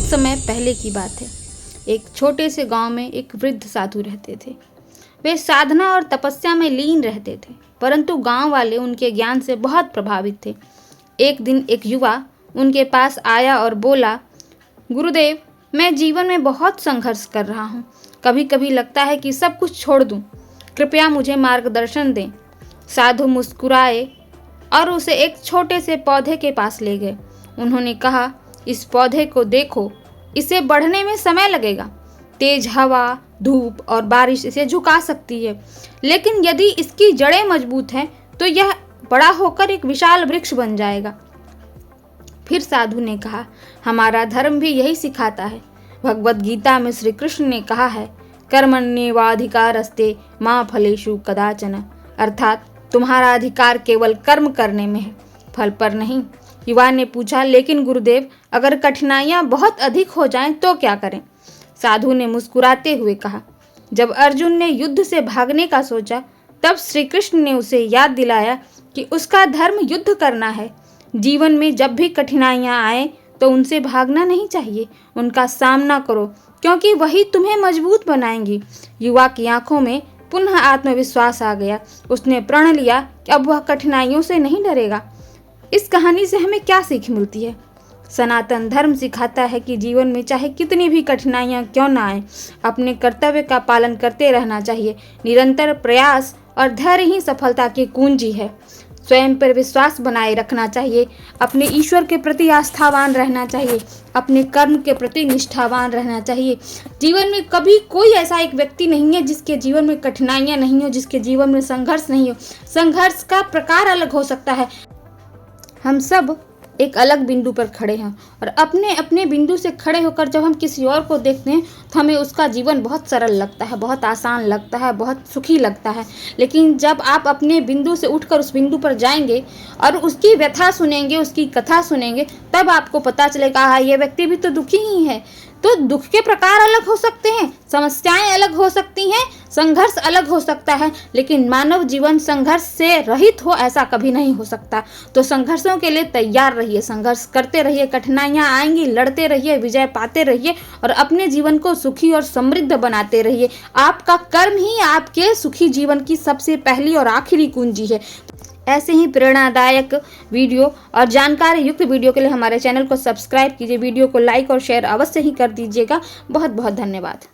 समय पहले की बात है। एक छोटे से गांव में एक वृद्ध साधु रहते थे। वे साधना और तपस्या में लीन रहते थे, परंतु गांव वाले उनके ज्ञान से बहुत प्रभावित थे। एक दिन एक युवा उनके पास आया और बोला, गुरुदेव, मैं जीवन में बहुत संघर्ष कर रहा हूँ। कभी कभी लगता है कि सब कुछ छोड़ दूँ। कृपया मुझे मार्गदर्शन दें। साधु मुस्कुराए और उसे एक छोटे से पौधे के पास ले गए। उन्होंने कहा, इस पौधे को देखो, इसे बढ़ने में समय लगेगा। तेज हवा, धूप और बारिश इसे झुका सकती है, लेकिन यदि इसकी जड़ें मजबूत हैं तो यह बड़ा होकर एक विशाल वृक्ष बन जाएगा। फिर साधु ने कहा, हमारा धर्म भी यही सिखाता है। भगवत गीता में श्री कृष्ण ने कहा है, कर्मण्येवाधिकारस्ते मा फलेषु कदाचन, अर्थात तुम्हारा अधिकार केवल कर्म करने में है, फल पर नहीं। युवा ने पूछा, लेकिन गुरुदेव, अगर कठिनाइयां बहुत अधिक हो जाएं तो क्या करें? साधु ने मुस्कुराते हुए कहा, जब अर्जुन ने युद्ध से भागने का सोचा, तब श्री कृष्ण ने उसे याद दिलाया कि उसका धर्म युद्ध करना है। जीवन में जब भी कठिनाइयां आए तो उनसे भागना नहीं चाहिए, उनका सामना करो, क्योंकि वही तुम्हें मजबूत बनाएंगी। युवा की आंखों में पुनः आत्मविश्वास आ गया। उसने प्रण लिया कि अब वह कठिनाइयों से नहीं डरेगा। इस कहानी से हमें क्या सीख मिलती है? सनातन धर्म सिखाता है कि जीवन में चाहे कितनी भी कठिनाइयां क्यों ना आए, अपने कर्तव्य का पालन करते रहना चाहिए। निरंतर प्रयास और धैर्य ही सफलता की कुंजी है। स्वयं पर विश्वास बनाए रखना चाहिए, अपने ईश्वर के प्रति आस्थावान रहना चाहिए, अपने कर्म के प्रति निष्ठावान रहना चाहिए। जीवन में कभी कोई ऐसा एक व्यक्ति नहीं है जिसके जीवन में कठिनाइयां नहीं हो, जिसके जीवन में संघर्ष नहीं हो। संघर्ष का प्रकार अलग हो सकता है। हम सब एक अलग बिंदु पर खड़े हैं और अपने अपने बिंदु से खड़े होकर जब हम किसी और को देखते हैं तो हमें उसका जीवन बहुत सरल लगता है, बहुत आसान लगता है, बहुत सुखी लगता है। लेकिन जब आप अपने बिंदु से उठकर उस बिंदु पर जाएंगे और उसकी व्यथा सुनेंगे, उसकी कथा सुनेंगे, तब आपको पता चलेगा, हाँ, ये व्यक्ति भी तो दुखी ही है। तो दुख के प्रकार अलग हो सकते हैं, समस्याएं अलग हो सकती हैं, संघर्ष अलग हो सकता है, लेकिन मानव जीवन संघर्ष से रहित हो ऐसा कभी नहीं हो सकता। तो संघर्षों के लिए तैयार रहिए, संघर्ष करते रहिए, कठिनाइयां आएंगी, लड़ते रहिए, विजय पाते रहिए और अपने जीवन को सुखी और समृद्ध बनाते रहिए। आपका कर्म ही आपके सुखी जीवन की सबसे पहली और आखिरी कुंजी है। ऐसे ही प्रेरणादायक वीडियो और जानकारी युक्त वीडियो के लिए हमारे चैनल को सब्सक्राइब कीजिए। वीडियो को लाइक और शेयर अवश्य ही कर दीजिएगा। बहुत बहुत धन्यवाद।